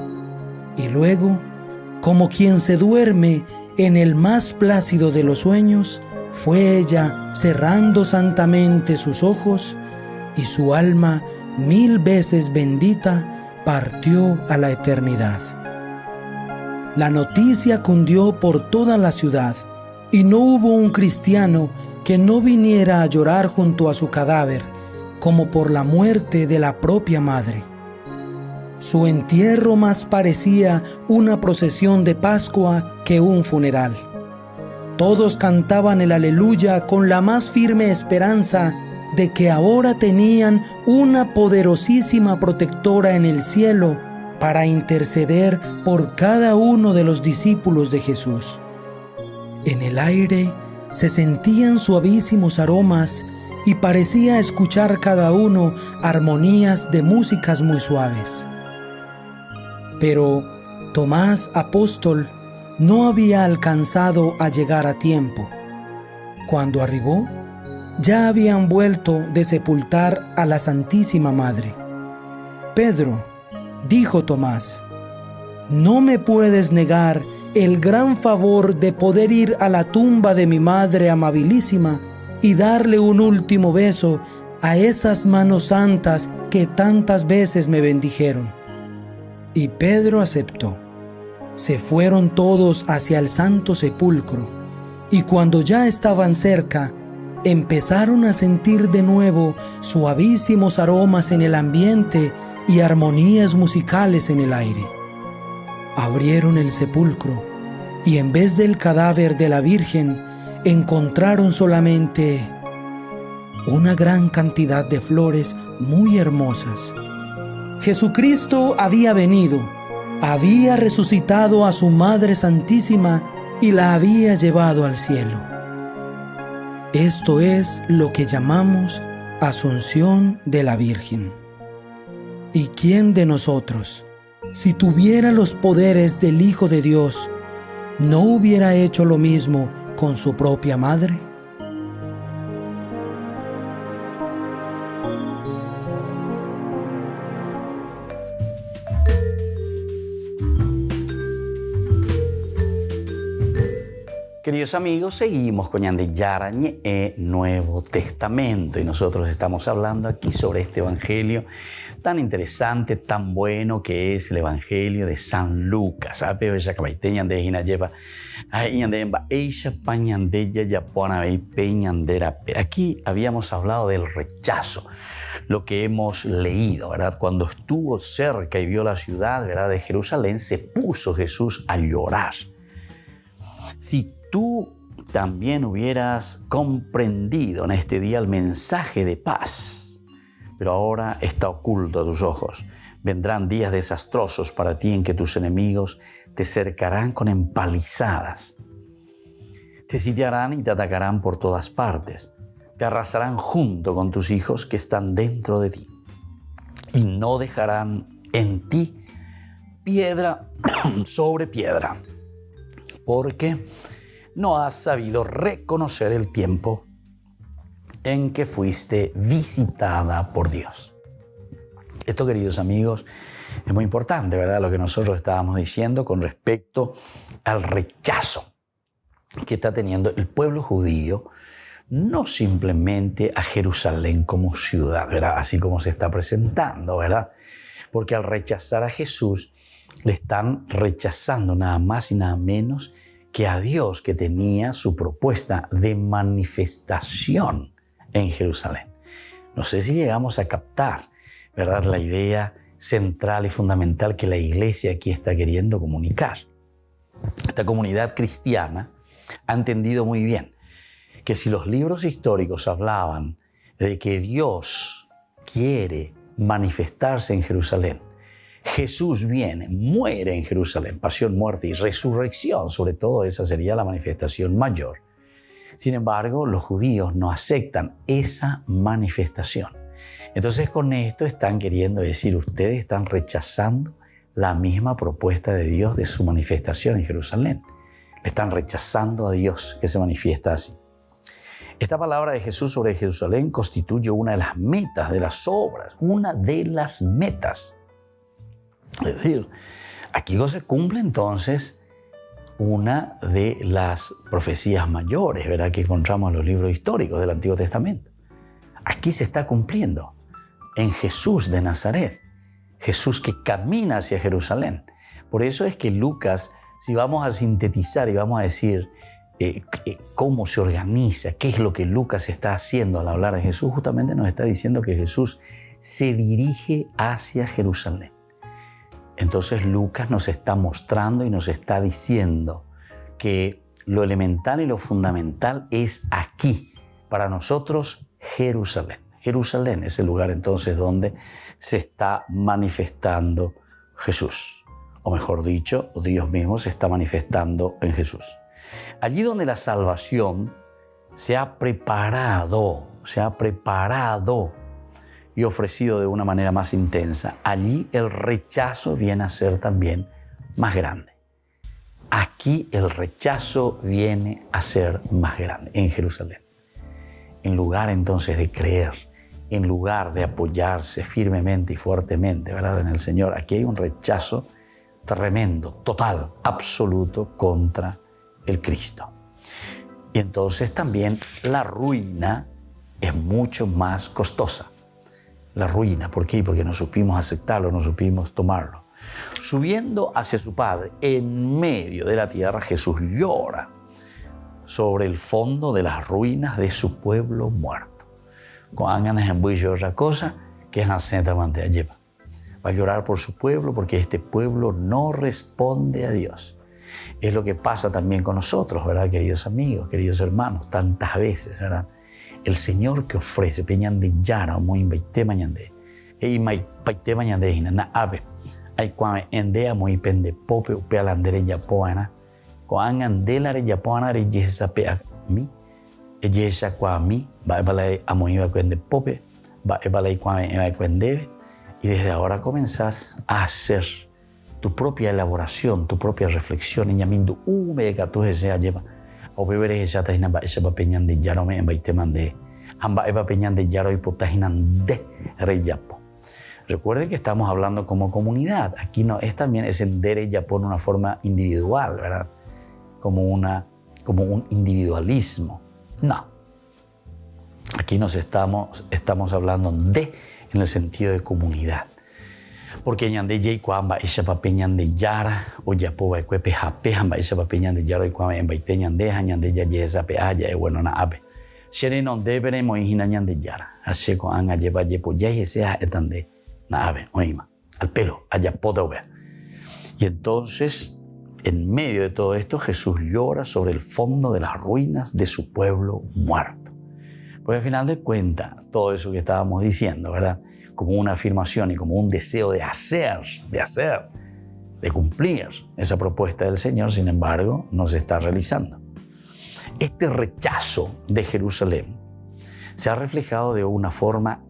Y luego, como quien se duerme en el más plácido de los sueños, fue ella cerrando santamente sus ojos y su alma 1000 veces bendita partió a la eternidad. La noticia cundió por toda la ciudad y no hubo un cristiano que no viniera a llorar junto a su cadáver, como por la muerte de la propia madre. Su entierro más parecía una procesión de Pascua que un funeral. Todos cantaban el aleluya con la más firme esperanza de que ahora tenían una poderosísima protectora en el cielo para interceder por cada uno de los discípulos de Jesús. En el aire se sentían suavísimos aromas y parecía escuchar cada uno armonías de músicas muy suaves. Pero Tomás, apóstol, no había alcanzado a llegar a tiempo. Cuando arribó, ya habían vuelto de sepultar a la Santísima Madre. Pedro, dijo Tomás, ¿no me puedes negar el gran favor de poder ir a la tumba de mi madre amabilísima y darle un último beso a esas manos santas que tantas veces me bendijeron? Y Pedro aceptó. Se fueron todos hacia el santo sepulcro, y cuando ya estaban cerca, empezaron a sentir de nuevo suavísimos aromas en el ambiente y armonías musicales en el aire. Abrieron el sepulcro y en vez del cadáver de la Virgen encontraron solamente una gran cantidad de flores muy hermosas. Jesucristo había venido, había resucitado a su Madre Santísima y la había llevado al cielo. Esto es lo que llamamos Asunción de la Virgen. ¿Y quién de nosotros, si tuviera los poderes del Hijo de Dios, no hubiera hecho lo mismo con su propia madre? Queridos amigos, seguimos con Ñande Yarañe Nuevo Testamento y nosotros estamos hablando aquí sobre este evangelio tan interesante, tan bueno que es el evangelio de San Lucas. Aquí habíamos hablado del rechazo, lo que hemos leído, ¿verdad? Cuando estuvo cerca y vio la ciudad, ¿verdad?, de Jerusalén, se puso Jesús a llorar. Si tú también hubieras comprendido en este día el mensaje de paz, pero ahora está oculto a tus ojos. Vendrán días desastrosos para ti en que tus enemigos te cercarán con empalizadas. Te sitiarán y te atacarán por todas partes. Te arrasarán junto con tus hijos que están dentro de ti. Y no dejarán en ti piedra sobre piedra, porque no has sabido reconocer el tiempo en que fuiste visitada por Dios. Esto, queridos amigos, es muy importante, ¿verdad? Lo que nosotros estábamos diciendo con respecto al rechazo que está teniendo el pueblo judío, no simplemente a Jerusalén como ciudad, ¿verdad? Así como se está presentando, ¿verdad? Porque al rechazar a Jesús, le están rechazando nada más y nada menos que a Dios, que tenía su propuesta de manifestación en Jerusalén. No sé si llegamos a captar, ¿verdad?, la idea central y fundamental que la iglesia aquí está queriendo comunicar. Esta comunidad cristiana ha entendido muy bien que si los libros históricos hablaban de que Dios quiere manifestarse en Jerusalén, Jesús viene, muere en Jerusalén, pasión, muerte y resurrección, sobre todo esa sería la manifestación mayor. Sin embargo, los judíos no aceptan esa manifestación. Entonces, con esto están queriendo decir, ustedes están rechazando la misma propuesta de Dios de su manifestación en Jerusalén. Le están rechazando a Dios que se manifiesta así. Esta palabra de Jesús sobre Jerusalén constituye una de las metas de las obras, una de las metas. Es decir, aquí se cumple entonces una de las profecías mayores, ¿verdad?, que encontramos en los libros históricos del Antiguo Testamento. Aquí se está cumpliendo en Jesús de Nazaret, Jesús que camina hacia Jerusalén. Por eso es que Lucas, si vamos a sintetizar y vamos a decir cómo se organiza, qué es lo que Lucas está haciendo al hablar de Jesús, justamente nos está diciendo que Jesús se dirige hacia Jerusalén. Entonces Lucas nos está mostrando y nos está diciendo que lo elemental y lo fundamental es aquí, para nosotros, Jerusalén. Jerusalén es el lugar entonces donde se está manifestando Jesús. O mejor dicho, Dios mismo se está manifestando en Jesús. Allí donde la salvación se ha preparado y ofrecido de una manera más intensa, allí el rechazo viene a ser también más grande. Aquí el rechazo viene a ser más grande, en Jerusalén. En lugar entonces de creer, en lugar de apoyarse firmemente y fuertemente, ¿verdad?, en el Señor, aquí hay un rechazo tremendo, total, absoluto contra el Cristo. Y entonces también la ruina es mucho más costosa. La ruina, ¿por qué? Porque no supimos aceptarlo, no supimos tomarlo. Subiendo hacia su Padre, en medio de la tierra, Jesús llora sobre el fondo de las ruinas de su pueblo muerto. Cuando ganas en bullo otra cosa, que es la senta mante lleva. Va a llorar por su pueblo porque este pueblo no responde a Dios. Es lo que pasa también con nosotros, ¿verdad, queridos amigos, queridos hermanos? Tantas veces, ¿verdad? El Señor que ofrece, peñan de yara, o muy invite mañande, y mai paite mañande, y na ave, hay cuando endea muy pende pope, upealandere ya poana, cuando andelare ya poana, re yesa pea mi, yesa qua mi, va ebalai a muy cuende pope, va ebalai cuando cuende, y desde ahora comenzás a hacer tu propia elaboración, tu propia reflexión, y llamando mega tu desea lleva. O beberé esa tajina ba esa peñan de yaro me embaite mande amba eva peñan de yaro y potajinan de reyapo. Recuerde que estamos hablando como comunidad. Aquí no es también ese dere yapo en una forma individual, ¿verdad? Como un individualismo. No. Aquí nos estamos hablando de en el sentido de comunidad. Porque ñande jay cuamba esa papeñan de yara o yapo va cuepe jape hamba esa papeñan de yara y cuamba en baite ñande ñande ya yesa pe aya e bueno na ave shere non debere mo hina ñande yara ashe ko anga lleva yepo ya ese etande na ave oima al pelo allá podo ver. Y entonces en medio de todo esto, Jesús llora sobre el fondo de las ruinas de su pueblo muerto. Porque al final de cuentas, todo eso que estábamos diciendo, ¿verdad? Como una afirmación y como un deseo de cumplir esa propuesta del Señor, sin embargo, no se está realizando. Este rechazo de Jerusalén se ha reflejado de una forma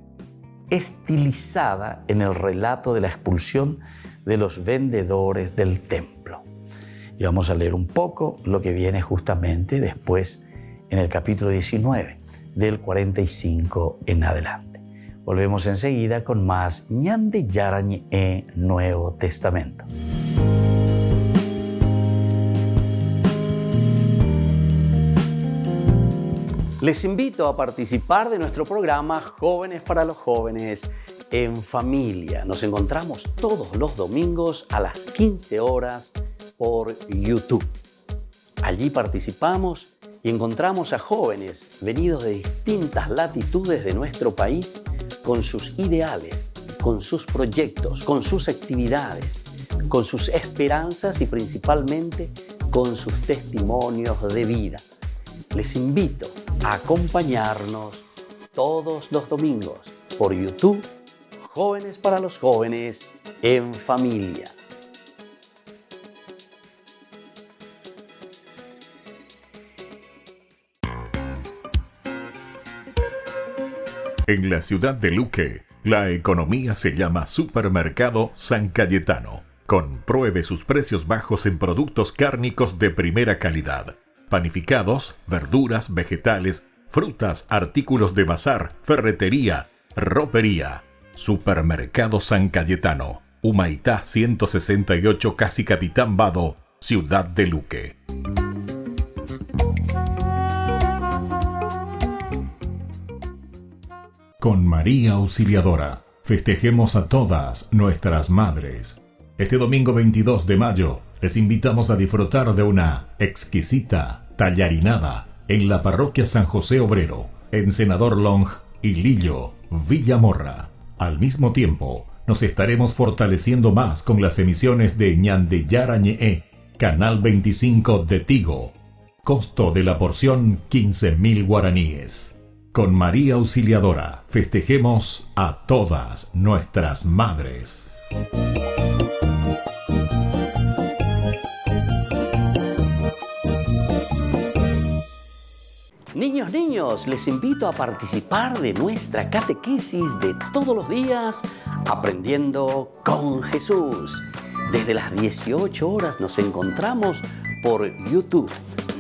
estilizada en el relato de la expulsión de los vendedores del templo. Y vamos a leer un poco lo que viene justamente después en el capítulo 19, del 45 en adelante. Volvemos enseguida con más Ñande Yarañe Nuevo Testamento. Les invito a participar de nuestro programa Jóvenes para los Jóvenes en Familia. Nos encontramos todos los domingos a las 15 horas por YouTube. Allí participamos y encontramos a jóvenes venidos de distintas latitudes de nuestro país con sus ideales, con sus proyectos, con sus actividades, con sus esperanzas y principalmente con sus testimonios de vida. Les invito a acompañarnos todos los domingos por YouTube, Jóvenes para los Jóvenes en Familia. En la ciudad de Luque, la economía se llama Supermercado San Cayetano. Compruebe sus precios bajos en productos cárnicos de primera calidad. Panificados, verduras, vegetales, frutas, artículos de bazar, ferretería, ropería. Supermercado San Cayetano, Humaitá 168, Casi Capitán Vado, ciudad de Luque. Con María Auxiliadora, festejemos a todas nuestras madres. Este domingo 22 de mayo, les invitamos a disfrutar de una exquisita tallarinada en la parroquia San José Obrero, en Senador Long y Lillo, Villamorra. Al mismo tiempo, nos estaremos fortaleciendo más con las emisiones de Ñande Yarañe, Canal 25 de Tigo. Costo de la porción 15.000 guaraníes. Con María Auxiliadora, festejemos a todas nuestras madres. Niños, les invito a participar de nuestra catequesis de todos los días, Aprendiendo con Jesús. Desde las 18 horas nos encontramos por YouTube.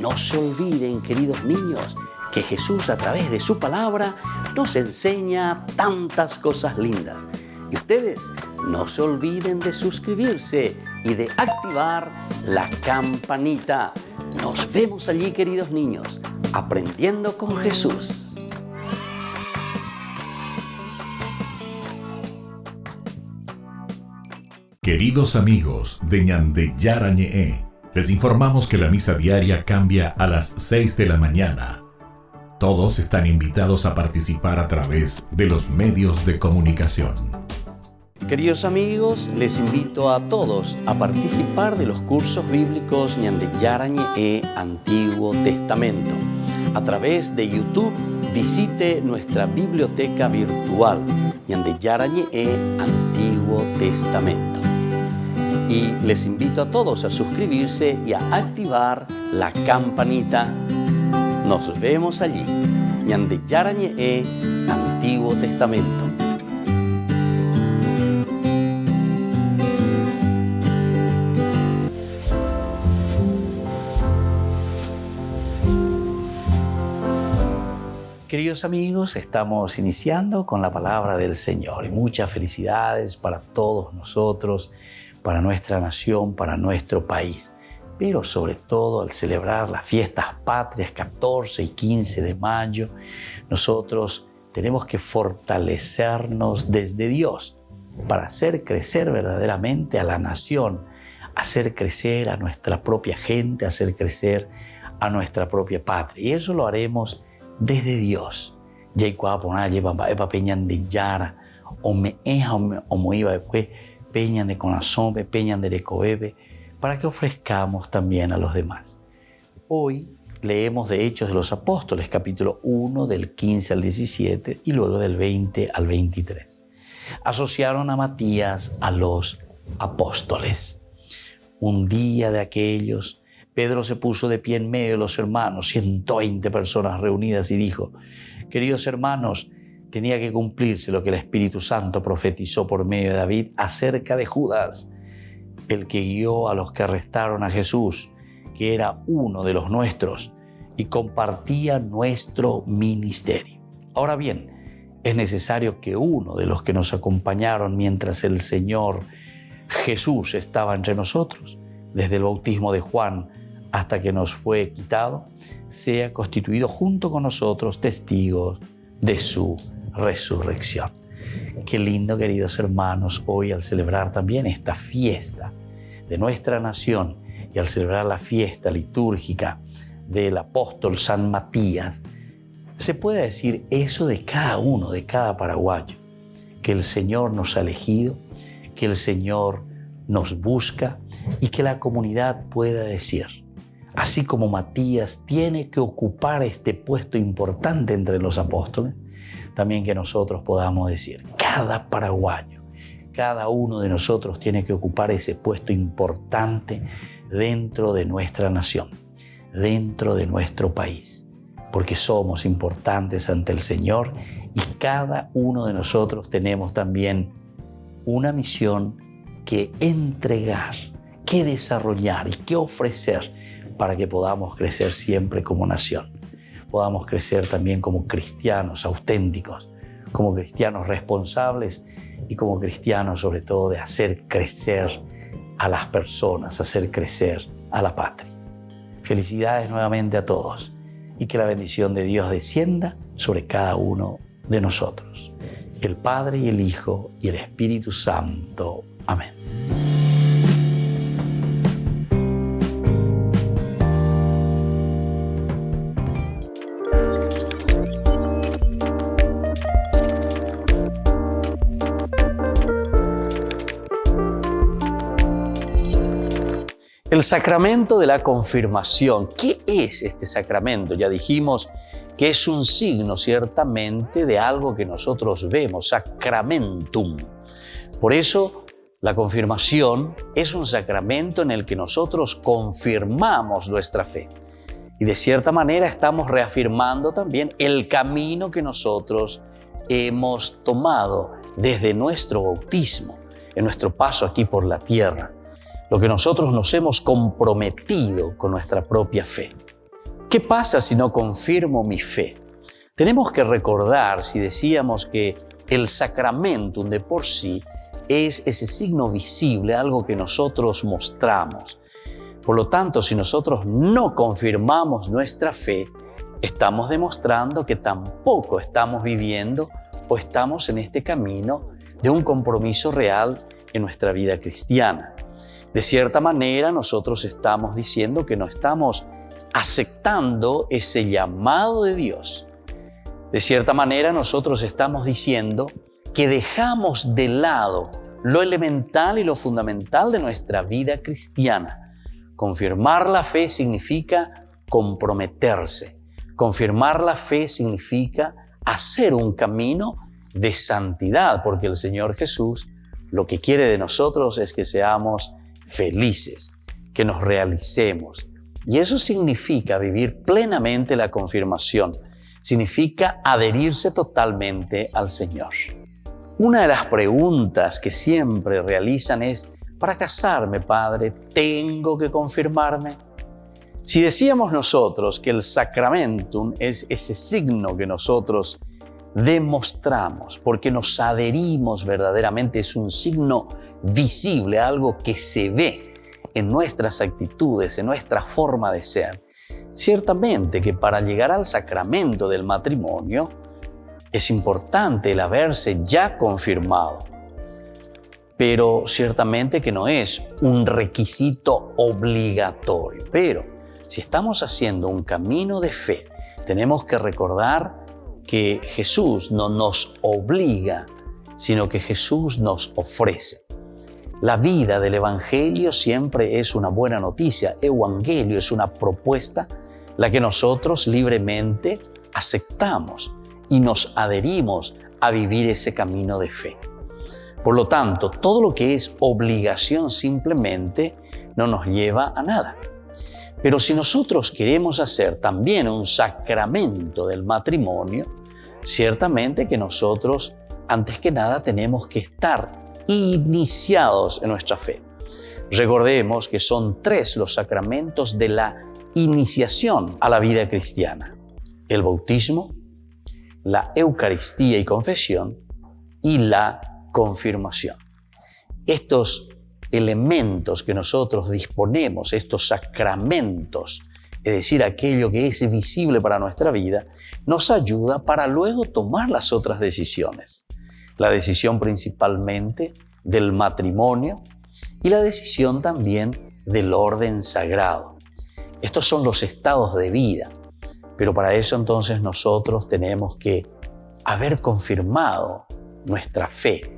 No se olviden, queridos niños, que Jesús a través de su palabra nos enseña tantas cosas lindas. Y ustedes no se olviden de suscribirse y de activar la campanita. Nos vemos allí, queridos niños, Aprendiendo con Jesús. Queridos amigos de Ñande Yarañe, les informamos que la misa diaria cambia a las 6 de la mañana. Todos están invitados a participar a través de los medios de comunicación. Queridos amigos, les invito a todos a participar de los cursos bíblicos Ñande Yarañe Antiguo Testamento. A través de YouTube, visite nuestra biblioteca virtual Ñande Yarañe Antiguo Testamento. Y les invito a todos a suscribirse y a activar la campanita. Nos vemos allí, Ñande Yarañe Antiguo Testamento. Queridos amigos, estamos iniciando con la palabra del Señor y muchas felicidades para todos nosotros, para nuestra nación, para nuestro país. Pero sobre todo al celebrar las fiestas patrias 14 y 15 de mayo, nosotros tenemos que fortalecernos desde Dios para hacer crecer verdaderamente a la nación, hacer crecer a nuestra propia gente, hacer crecer a nuestra propia patria. Y eso lo haremos desde Dios. Peñan de Yara, o me eja o me iba después, peñan de corazón, peñan de recobebe, para que ofrezcamos también a los demás. Hoy leemos de Hechos de los Apóstoles, capítulo 1, del 15 al 17 y luego del 20 al 23. Asociaron a Matías a los apóstoles. Un día de aquellos, Pedro se puso de pie en medio de los hermanos, 120 personas reunidas, y dijo: queridos hermanos, tenía que cumplirse lo que el Espíritu Santo profetizó por medio de David acerca de Judas, el que guió a los que arrestaron a Jesús, que era uno de los nuestros y compartía nuestro ministerio. Ahora bien, es necesario que uno de los que nos acompañaron mientras el Señor Jesús estaba entre nosotros, desde el bautismo de Juan hasta que nos fue quitado, sea constituido junto con nosotros testigos de su resurrección. Qué lindo, queridos hermanos, hoy al celebrar también esta fiesta de nuestra nación y al celebrar la fiesta litúrgica del apóstol San Matías, se puede decir eso de cada uno, de cada paraguayo, que el Señor nos ha elegido, que el Señor nos busca y que la comunidad pueda decir, así como Matías tiene que ocupar este puesto importante entre los apóstoles, también que nosotros podamos decir, cada paraguayo, cada uno de nosotros tiene que ocupar ese puesto importante dentro de nuestra nación, dentro de nuestro país, porque somos importantes ante el Señor y cada uno de nosotros tenemos también una misión que entregar, que desarrollar y que ofrecer para que podamos crecer siempre como nación. Podamos crecer también como cristianos auténticos, como cristianos responsables y como cristianos sobre todo de hacer crecer a las personas, hacer crecer a la patria. Felicidades nuevamente a todos y que la bendición de Dios descienda sobre cada uno de nosotros. El Padre y el Hijo y el Espíritu Santo. Amén. El sacramento de la confirmación. ¿Qué es este sacramento? Ya dijimos que es un signo ciertamente de algo que nosotros vemos, sacramentum. Por eso la confirmación es un sacramento en el que nosotros confirmamos nuestra fe. Y de cierta manera estamos reafirmando también el camino que nosotros hemos tomado desde nuestro bautismo, en nuestro paso aquí por la tierra. Lo que nosotros nos hemos comprometido con nuestra propia fe. ¿Qué pasa si no confirmo mi fe? Tenemos que recordar, si decíamos que el sacramentum de por sí es ese signo visible, algo que nosotros mostramos. Por lo tanto, si nosotros no confirmamos nuestra fe, estamos demostrando que tampoco estamos viviendo o estamos en este camino de un compromiso real en nuestra vida cristiana. De cierta manera, nosotros estamos diciendo que no estamos aceptando ese llamado de Dios. De cierta manera, nosotros estamos diciendo que dejamos de lado lo elemental y lo fundamental de nuestra vida cristiana. Confirmar la fe significa comprometerse. Confirmar la fe significa hacer un camino de santidad, porque el Señor Jesús lo que quiere de nosotros es que seamos felices, que nos realicemos. Y eso significa vivir plenamente la confirmación. Significa adherirse totalmente al Señor. Una de las preguntas que siempre realizan es: para casarme, Padre, ¿tengo que confirmarme? Si decíamos nosotros que el sacramentum es ese signo que nosotros demostramos, porque nos adherimos verdaderamente, es un signo visible, algo que se ve en nuestras actitudes, en nuestra forma de ser. Ciertamente que para llegar al sacramento del matrimonio es importante el haberse ya confirmado, pero ciertamente que no es un requisito obligatorio. Pero si estamos haciendo un camino de fe, tenemos que recordar que Jesús no nos obliga, sino que Jesús nos ofrece. La vida del Evangelio siempre es una buena noticia. Evangelio es una propuesta, la que nosotros libremente aceptamos y nos adherimos a vivir ese camino de fe. Por lo tanto, todo lo que es obligación simplemente no nos lleva a nada. Pero si nosotros queremos hacer también un sacramento del matrimonio, ciertamente que nosotros, antes que nada, tenemos que estar iniciados en nuestra fe. Recordemos que son 3 los sacramentos de la iniciación a la vida cristiana: el bautismo, la Eucaristía y confesión y la confirmación. Estos elementos que nosotros disponemos, estos sacramentos, es decir, aquello que es visible para nuestra vida, nos ayuda para luego tomar las otras decisiones. La decisión principalmente del matrimonio y la decisión también del orden sagrado. Estos son los estados de vida, pero para eso entonces nosotros tenemos que haber confirmado nuestra fe.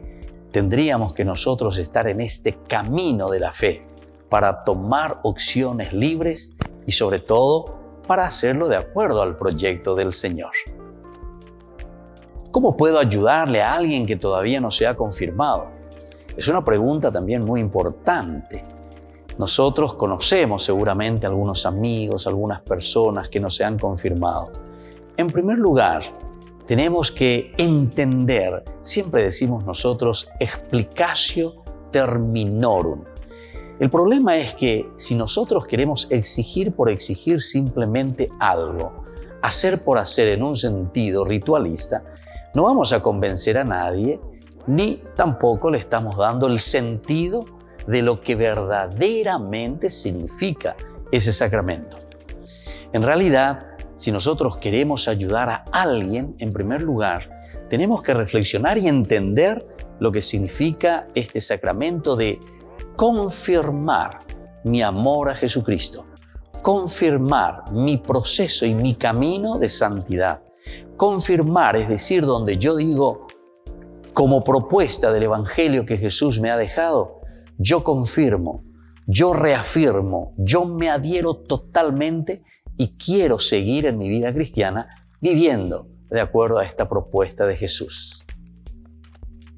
Tendríamos que nosotros estar en este camino de la fe para tomar opciones libres y sobre todo para hacerlo de acuerdo al proyecto del Señor. ¿Cómo puedo ayudarle a alguien que todavía no se ha confirmado? Es una pregunta también muy importante. Nosotros conocemos seguramente algunos amigos, algunas personas que no se han confirmado. En primer lugar, tenemos que entender, siempre decimos nosotros, explicatio terminorum. El problema es que si nosotros queremos exigir por exigir simplemente algo, hacer por hacer en un sentido ritualista, no vamos a convencer a nadie, ni tampoco le estamos dando el sentido de lo que verdaderamente significa ese sacramento. En realidad, si nosotros queremos ayudar a alguien, en primer lugar, tenemos que reflexionar y entender lo que significa este sacramento de confirmar mi amor a Jesucristo, confirmar mi proceso y mi camino de santidad. Confirmar, es decir, donde yo digo, como propuesta del Evangelio que Jesús me ha dejado, yo confirmo, yo reafirmo, yo me adhiero totalmente y quiero seguir en mi vida cristiana viviendo de acuerdo a esta propuesta de Jesús.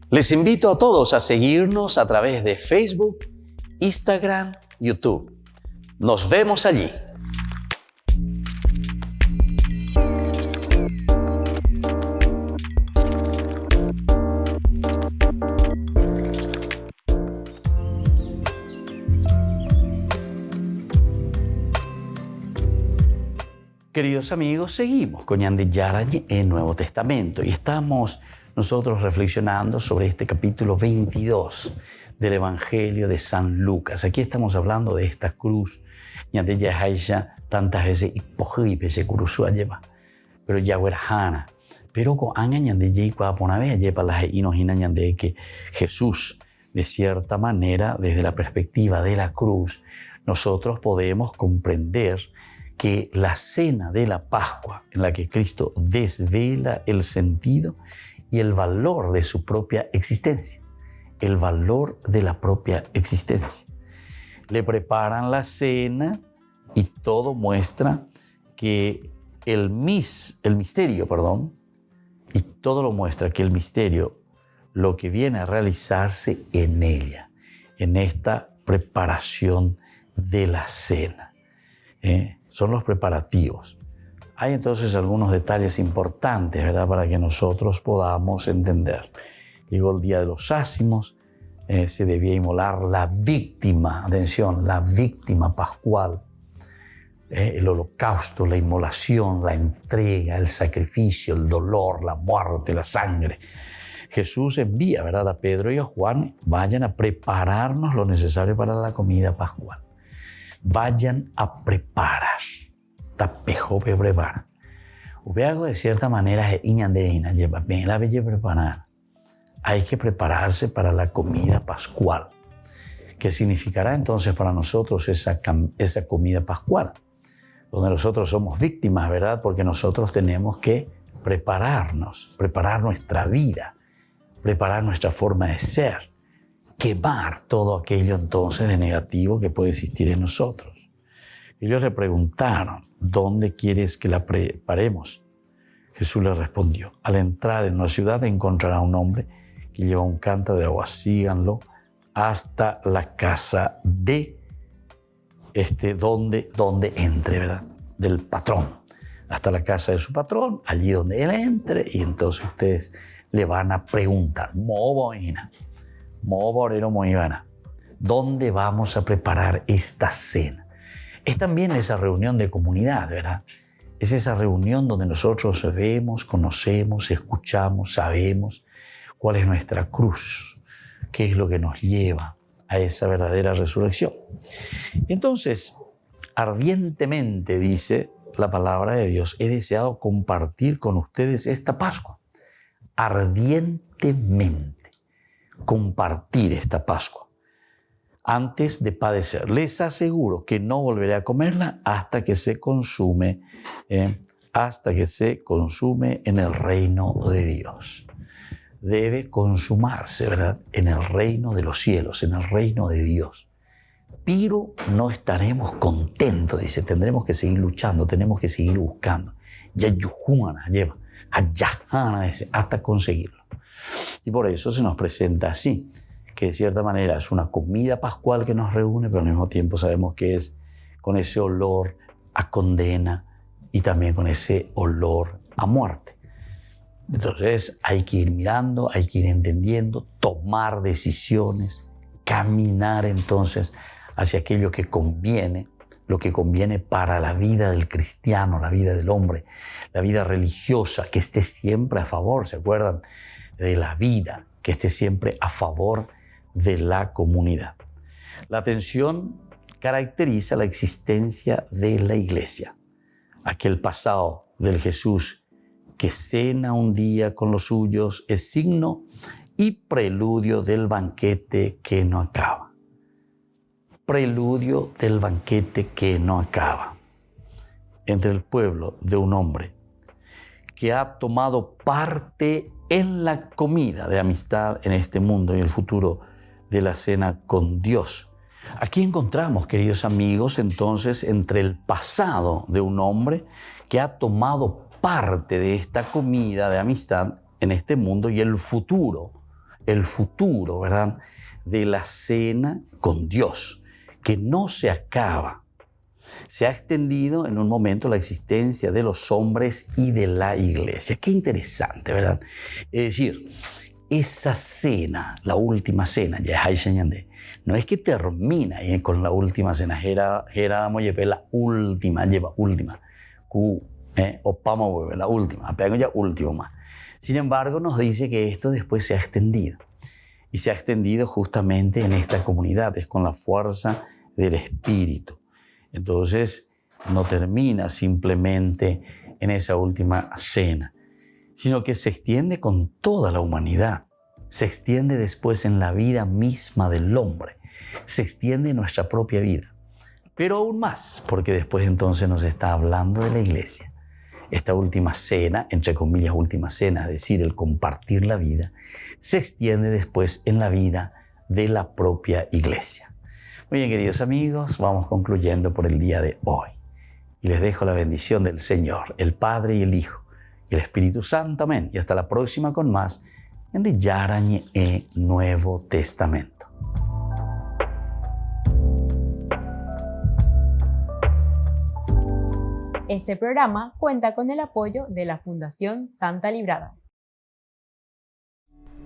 Les invito a todos a seguirnos a través de Facebook, Instagram, YouTube. Nos vemos allí. Queridos amigos, seguimos con Ñande Yarañe en Nuevo Testamento y estamos nosotros reflexionando sobre este capítulo 22 del Evangelio de San Lucas. Aquí estamos hablando de esta cruz. Ñande Yahaisha tantas veces hipojipe se cruzó lleva, pero ya huerjana. Pero con anga Ñande Yikwa pona vez lleva las inojina Ñande que Jesús, de cierta manera, desde la perspectiva de la cruz, nosotros podemos comprender que la cena de la Pascua, en la que Cristo desvela el sentido y el valor de su propia existencia, el valor de la propia existencia. Le preparan la cena y todo muestra que el misterio, y todo lo muestra que el misterio, lo que viene a realizarse en ella, en esta preparación de la cena. Son los preparativos. Hay entonces algunos detalles importantes, ¿verdad?, para que nosotros podamos entender. Llegó el día de los ácimos, se debía inmolar la víctima, atención, la víctima pascual, el holocausto, la inmolación, la entrega, el sacrificio, el dolor, la muerte, la sangre. Jesús envía, ¿verdad?, a Pedro y a Juan, vayan a prepararnos lo necesario para la comida pascual. Vayan a preparar. Tapejo prepara. Algo de cierta manera es iñandeina, lleva bien la bella preparar. Hay que prepararse para la comida pascual. ¿Qué significará entonces para nosotros esa comida pascual? Donde nosotros somos víctimas, ¿verdad? Porque nosotros tenemos que prepararnos, preparar nuestra vida, preparar nuestra forma de ser. quemar todo aquello entonces de negativo que puede existir en nosotros. Ellos le preguntaron, ¿dónde quieres que la preparemos? Jesús le respondió, al entrar en una ciudad encontrará un hombre que lleva un cántaro de agua, síganlo hasta la casa de donde entre, ¿verdad? Del patrón, hasta la casa de su patrón, allí donde él entre, y entonces ustedes le van a preguntar, ¿dónde vamos a preparar esta cena? Es también esa reunión de comunidad, ¿verdad? Es esa reunión donde nosotros vemos, conocemos, escuchamos, sabemos cuál es nuestra cruz, qué es lo que nos lleva a esa verdadera resurrección. Entonces, ardientemente, dice la palabra de Dios, he deseado compartir con ustedes esta Pascua. Ardientemente compartir esta Pascua antes de padecer. Les aseguro que no volveré a comerla hasta que se consume en el reino de Dios. Debe consumarse, ¿verdad? En el reino de los cielos, en el reino de Dios. Pero no estaremos contentos, dice, tendremos que seguir luchando, tenemos que seguir buscando. Hasta conseguirlo. Y por eso se nos presenta así, que de cierta manera es una comida pascual que nos reúne, pero al mismo tiempo sabemos que es con ese olor a condena y también con ese olor a muerte. Entonces hay que ir mirando, hay que ir entendiendo, tomar decisiones, caminar entonces hacia aquello que conviene, lo que conviene para la vida del cristiano, la vida del hombre, la vida religiosa, que esté siempre a favor, ¿se acuerdan? De la vida, que esté siempre a favor de la comunidad. La atención caracteriza la existencia de la iglesia. Aquel pasado del Jesús que cena un día con los suyos es signo y preludio del banquete que no acaba. Preludio del banquete que no acaba. Entre el pueblo de un hombre que ha tomado parte en la comida de amistad en este mundo y el futuro de la cena con Dios. Aquí encontramos, queridos amigos, entonces entre el pasado de un hombre que ha tomado parte de esta comida de amistad en este mundo y el futuro, ¿verdad? De la cena con Dios, que no se acaba. Se ha extendido en un momento la existencia de los hombres y de la iglesia. Qué interesante, ¿verdad? Es decir, esa cena, la última cena, no es que termina con la última cena, la última, la última, último más. Sin embargo, nos dice que esto después se ha extendido. Y se ha extendido justamente en esta comunidad, es con la fuerza del Espíritu. Entonces, no termina simplemente en esa última cena, sino que se extiende con toda la humanidad. Se extiende después en la vida misma del hombre. Se extiende en nuestra propia vida. Pero aún más, porque después entonces nos está hablando de la iglesia. Esta última cena, entre comillas última cena, es decir, el compartir la vida, se extiende después en la vida de la propia iglesia. Muy bien, queridos amigos, vamos concluyendo por el día de hoy. Y les dejo la bendición del Señor, el Padre y el Hijo, y el Espíritu Santo. Amén. Y hasta la próxima con más en de Yarañe Nuevo Testamento. Este programa cuenta con el apoyo de la Fundación Santa Librada.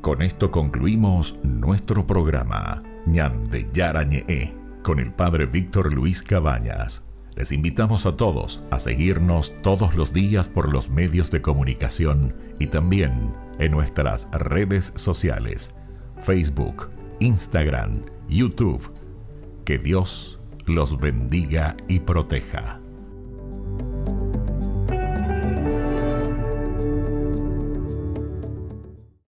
Con esto concluimos nuestro programa Ñan de Yarañe con el Padre Víctor Luis Cabañas. Les invitamos a todos a seguirnos todos los días por los medios de comunicación y también en nuestras redes sociales, Facebook, Instagram, YouTube. Que Dios los bendiga y proteja.